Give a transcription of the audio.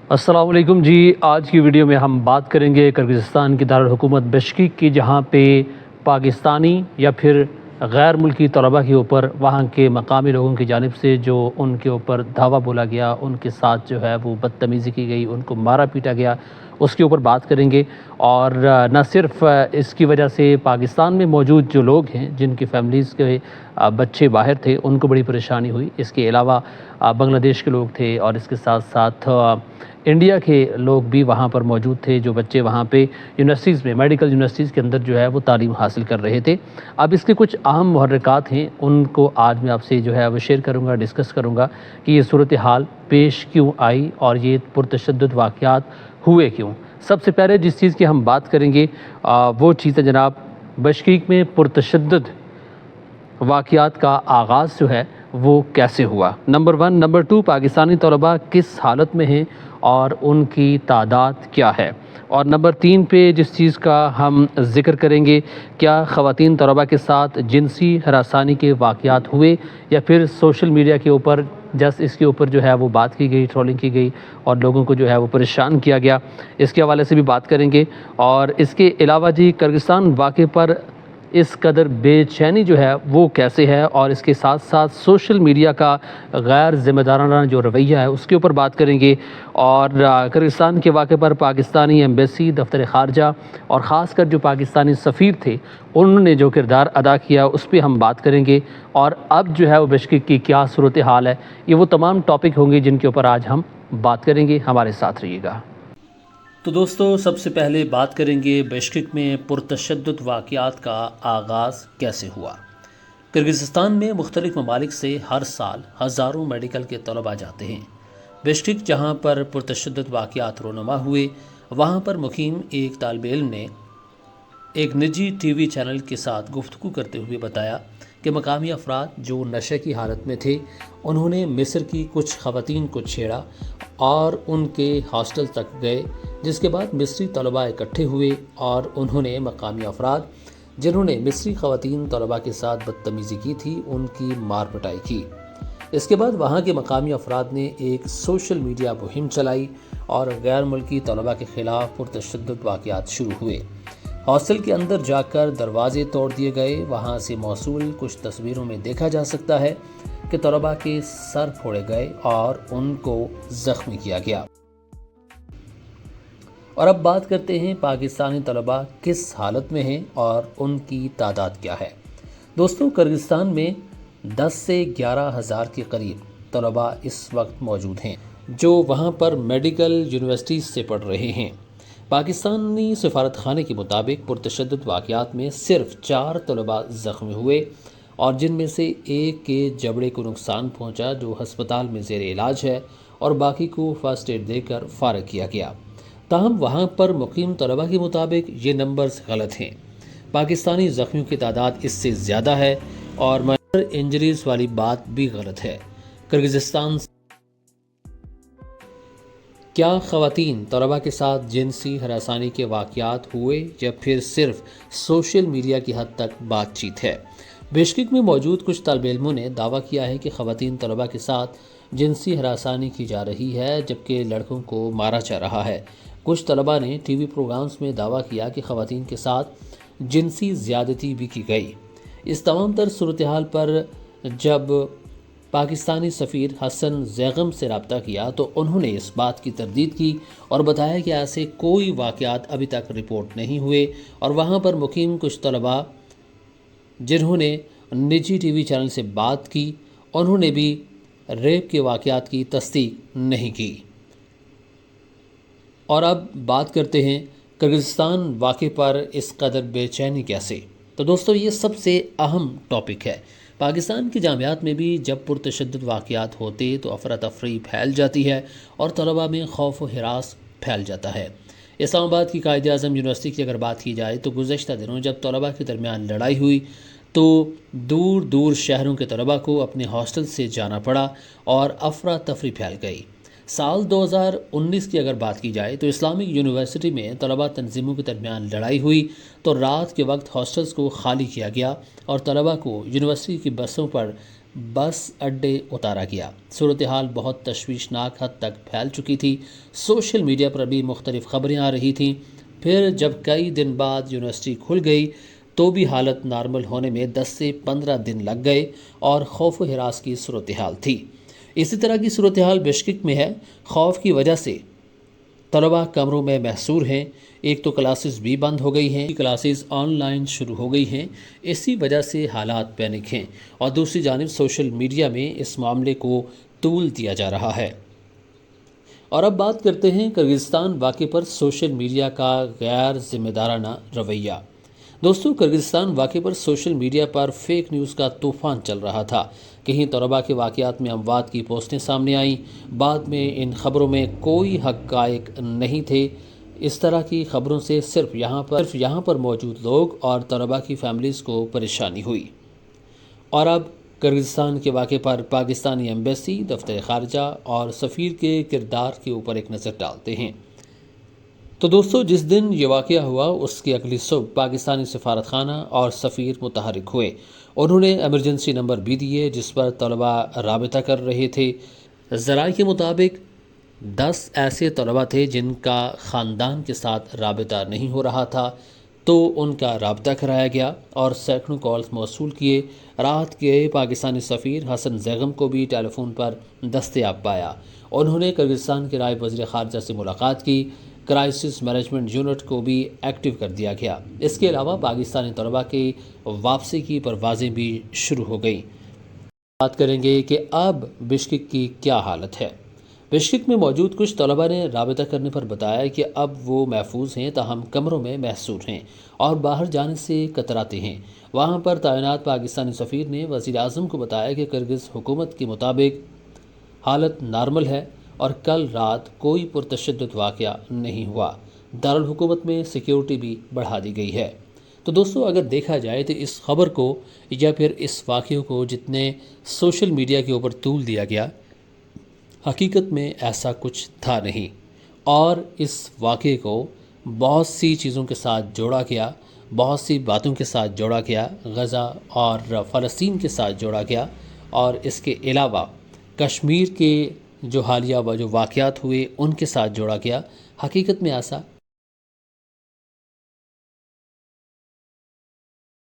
السلام علیکم جی، آج کی ویڈیو میں ہم بات کریں گے کرغزستان کی دارالحکومت بشکیک کی، جہاں پہ پاکستانی یا پھر غیر ملکی طلباء کے اوپر وہاں کے مقامی لوگوں کی جانب سے جو ان کے اوپر دھاوا بولا گیا، ان کے ساتھ جو ہے وہ بدتمیزی کی گئی، ان کو مارا پیٹا گیا، اس کے اوپر بات کریں گے۔ اور نہ صرف اس کی وجہ سے پاکستان میں موجود جو لوگ ہیں جن کی فیملیز کے بچے باہر تھے ان کو بڑی پریشانی ہوئی، اس کے علاوہ بنگلہ دیش کے لوگ تھے اور اس کے ساتھ ساتھ انڈیا کے لوگ بھی وہاں پر موجود تھے، جو بچے وہاں پہ یونیورسٹیز میں، میڈیکل یونیورسٹیز کے اندر جو ہے وہ تعلیم حاصل کر رہے تھے۔ اب اس کے کچھ اہم محرکات ہیں، ان کو آج میں آپ سے جو ہے وہ شیئر کروں گا، ڈسکس کروں گا کہ یہ صورتحال پیش کیوں آئی اور یہ پرتشدد واقعات ہوئے کیوں۔ سب سے پہلے جس چیز کی ہم بات کریں گے وہ چیز ہے جناب، بشکیک میں پرتشدد واقعات کا آغاز جو ہے وہ کیسے ہوا۔ نمبر 1، نمبر 2، پاکستانی طلباء کس حالت میں ہیں اور ان کی تعداد کیا ہے۔ اور نمبر 3 پہ جس چیز کا ہم ذکر کریں گے، کیا خواتین طلباء کے ساتھ جنسی ہراسانی کے واقعات ہوئے یا پھر سوشل میڈیا کے اوپر جس اس کے اوپر جو ہے وہ بات کی گئی، ٹرولنگ کی گئی اور لوگوں کو جو ہے وہ پریشان کیا گیا، اس کے حوالے سے بھی بات کریں گے۔ اور اس کے علاوہ جی، کرغزستان واقعے پر اس قدر بے چینی جو ہے وہ کیسے ہے، اور اس کے ساتھ ساتھ سوشل میڈیا کا غیر ذمہ دارانہ جو رویہ ہے اس کے اوپر بات کریں گے۔ اور کرغزستان کے واقعے پر پاکستانی ایمبیسی، دفتر خارجہ اور خاص کر جو پاکستانی سفیر تھے انہوں نے جو کردار ادا کیا اس پہ ہم بات کریں گے۔ اور اب جو ہے وہ بشکیک کی کیا صورتحال ہے، یہ وہ تمام ٹاپک ہوں گے جن کے اوپر آج ہم بات کریں گے، ہمارے ساتھ رہیے گا۔ تو دوستو، سب سے پہلے بات کریں گے بشکیک میں پرتشدد واقعات کا آغاز کیسے ہوا۔ کرغزستان میں مختلف ممالک سے ہر سال ہزاروں میڈیکل کے طلباء جاتے ہیں۔ بشکیک جہاں پر پرتشدد واقعات رونما ہوئے، وہاں پر مقیم ایک طالب علم نے ایک نجی ٹی وی چینل کے ساتھ گفتگو کرتے ہوئے بتایا کہ مقامی افراد جو نشے کی حالت میں تھے، انہوں نے مصر کی کچھ خواتین کو چھیڑا اور ان کے ہاسٹل تک گئے، جس کے بعد مصری طلباء اکٹھے ہوئے اور انہوں نے مقامی افراد جنہوں نے مصری خواتین طلباء کے ساتھ بدتمیزی کی تھی ان کی مار پٹائی کی۔ اس کے بعد وہاں کے مقامی افراد نے ایک سوشل میڈیا مہم چلائی اور غیر ملکی طلباء کے خلاف پرتشدد واقعات شروع ہوئے۔ ہاسٹل کے اندر جا کر دروازے توڑ دیے گئے۔ وہاں سے موصول کچھ تصویروں میں دیکھا جا سکتا ہے کہ طلباء کے سر پھوڑے گئے اور ان کو زخمی کیا گیا۔ اور اب بات کرتے ہیں پاکستانی طلباء کس حالت میں ہیں اور ان کی تعداد کیا ہے۔ دوستو، کرغزستان میں 10 سے 11 ہزار کے قریب طلباء اس وقت موجود ہیں جو وہاں پر میڈیکل یونیورسٹیز سے پڑھ رہے ہیں۔ پاکستانی سفارت خانے کے مطابق پرتشدد واقعات میں صرف 4 طلباء زخمی ہوئے اور جن میں سے ایک کے جبڑے کو نقصان پہنچا جو ہسپتال میں زیر علاج ہے، اور باقی کو فرسٹ ایڈ دے کر فارغ کیا گیا۔ تاہم وہاں پر مقیم طلباء کے مطابق یہ نمبرز غلط ہیں۔ پاکستانی زخمیوں کی تعداد اس سے زیادہ ہے اور مائنر انجریز والی بات بھی غلط ہے۔ کرغزستان کیا خواتین طلباء کے ساتھ جنسی ہراسانی کے واقعات ہوئے یا پھر صرف سوشل میڈیا کی حد تک بات چیت ہے؟ بشکیک میں موجود کچھ طالب علموں نے دعویٰ کیا ہے کہ خواتین طلباء کے ساتھ جنسی ہراسانی کی جا رہی ہے جبکہ لڑکوں کو مارا جا رہا ہے۔ کچھ طلباء نے ٹی وی پروگرامز میں دعویٰ کیا کہ خواتین کے ساتھ جنسی زیادتی بھی کی گئی۔ اس تمام تر صورتحال پر جب پاکستانی سفیر حسن زیغم سے رابطہ کیا تو انہوں نے اس بات کی تردید کی اور بتایا کہ ایسے کوئی واقعات ابھی تک رپورٹ نہیں ہوئے، اور وہاں پر مقیم کچھ طلباء جنہوں نے نجی ٹی وی چینل سے بات کی انہوں نے بھی ریپ کے واقعات کی تصدیق نہیں کی۔ اور اب بات کرتے ہیں کرغزستان واقعے پر اس قدر بے چینی کیسے۔ تو دوستو، یہ سب سے اہم ٹاپک ہے۔ پاکستان کی جامعات میں بھی جب پرتشدد واقعات ہوتے تو افراتفری پھیل جاتی ہے اور طلباء میں خوف و ہراس پھیل جاتا ہے۔ اسلام آباد کی قائد اعظم یونیورسٹی کی اگر بات کی جائے تو گزشتہ دنوں جب طلباء کے درمیان لڑائی ہوئی تو دور دور شہروں کے طلباء کو اپنے ہاسٹل سے جانا پڑا اور افراتفری پھیل گئی۔ سال 2019 کی اگر بات کی جائے تو اسلامک یونیورسٹی میں طلباء تنظیموں کے درمیان لڑائی ہوئی تو رات کے وقت ہاسٹلز کو خالی کیا گیا اور طلباء کو یونیورسٹی کی بسوں پر بس اڈے اتارا گیا۔ صورتحال بہت تشویشناک حد تک پھیل چکی تھی۔ سوشل میڈیا پر بھی مختلف خبریں آ رہی تھیں۔ پھر جب کئی دن بعد یونیورسٹی کھل گئی تو بھی حالت نارمل ہونے میں 10 سے 15 دن لگ گئے اور خوف و ہراس کی صورتحال تھی۔ اسی طرح کی صورتحال بشکک میں ہے۔ خوف کی وجہ سے طلباء کمروں میں محصور ہیں۔ ایک تو کلاسز بھی بند ہو گئی ہیں، کلاسز آن لائن شروع ہو گئی ہیں، اسی وجہ سے حالات پینک ہیں، اور دوسری جانب سوشل میڈیا میں اس معاملے کو طول دیا جا رہا ہے۔ اور اب بات کرتے ہیں کرغزستان واقعے پر سوشل میڈیا کا غیر ذمہ دارانہ رویہ۔ دوستو، کرغزستان واقعے پر سوشل میڈیا پر فیک نیوز کا طوفان چل رہا تھا۔ کہیں طلباء کے واقعات میں اموات کی پوسٹیں سامنے آئیں، بعد میں ان خبروں میں کوئی حقائق نہیں تھے۔ اس طرح کی خبروں سے صرف یہاں پر موجود لوگ اور طلباء کی فیملیز کو پریشانی ہوئی۔ اور اب کرغزستان کے واقعے پر پاکستانی ایمبیسی، دفتر خارجہ اور سفیر کے کردار کے اوپر ایک نظر ڈالتے ہیں۔ تو دوستو، جس دن یہ واقعہ ہوا اس کی اگلی صبح پاکستانی سفارت خانہ اور سفیر متحرک ہوئے۔ انہوں نے ایمرجنسی نمبر بھی دیے جس پر طلباء رابطہ کر رہے تھے۔ ذرائع کے مطابق 10 ایسے طلباء تھے جن کا خاندان کے ساتھ رابطہ نہیں ہو رہا تھا، تو ان کا رابطہ کرایا گیا اور سینکڑوں کالز موصول کیے۔ رات کے پاکستانی سفیر حسن زیغم کو بھی ٹیلی فون پر دستیاب پایا۔ انہوں نے کرغزستان کے نائب وزیر خارجہ سے ملاقات کی۔ کرائسس مینجمنٹ یونٹ کو بھی ایکٹیو کر دیا گیا۔ اس کے علاوہ پاکستانی طلباء کی واپسی کی پروازیں بھی شروع ہو گئیں۔ بات کریں گے کہ اب بشکک کی کیا حالت ہے۔ بشکک میں موجود کچھ طلباء نے رابطہ کرنے پر بتایا کہ اب وہ محفوظ ہیں، تاہم کمروں میں محصور ہیں اور باہر جانے سے کتراتے ہیں۔ وہاں پر تعینات پاکستانی سفیر نے وزیر اعظم کو بتایا کہ کرغز حکومت کے مطابق حالت نارمل ہے اور کل رات کوئی پرتشدد واقعہ نہیں ہوا۔ دارالحکومت میں سیکیورٹی بھی بڑھا دی گئی ہے۔ تو دوستو، اگر دیکھا جائے تو اس خبر کو یا پھر اس واقعے کو جتنے سوشل میڈیا کے اوپر طول دیا گیا، حقیقت میں ایسا کچھ تھا نہیں، اور اس واقعے کو بہت سی چیزوں کے ساتھ جوڑا گیا، بہت سی باتوں کے ساتھ جوڑا گیا، غزہ اور فلسطین کے ساتھ جوڑا گیا، اور اس کے علاوہ کشمیر کے جو حالیہ جو واقعات ہوئے ان کے ساتھ جوڑا گیا۔ حقیقت میں ایسا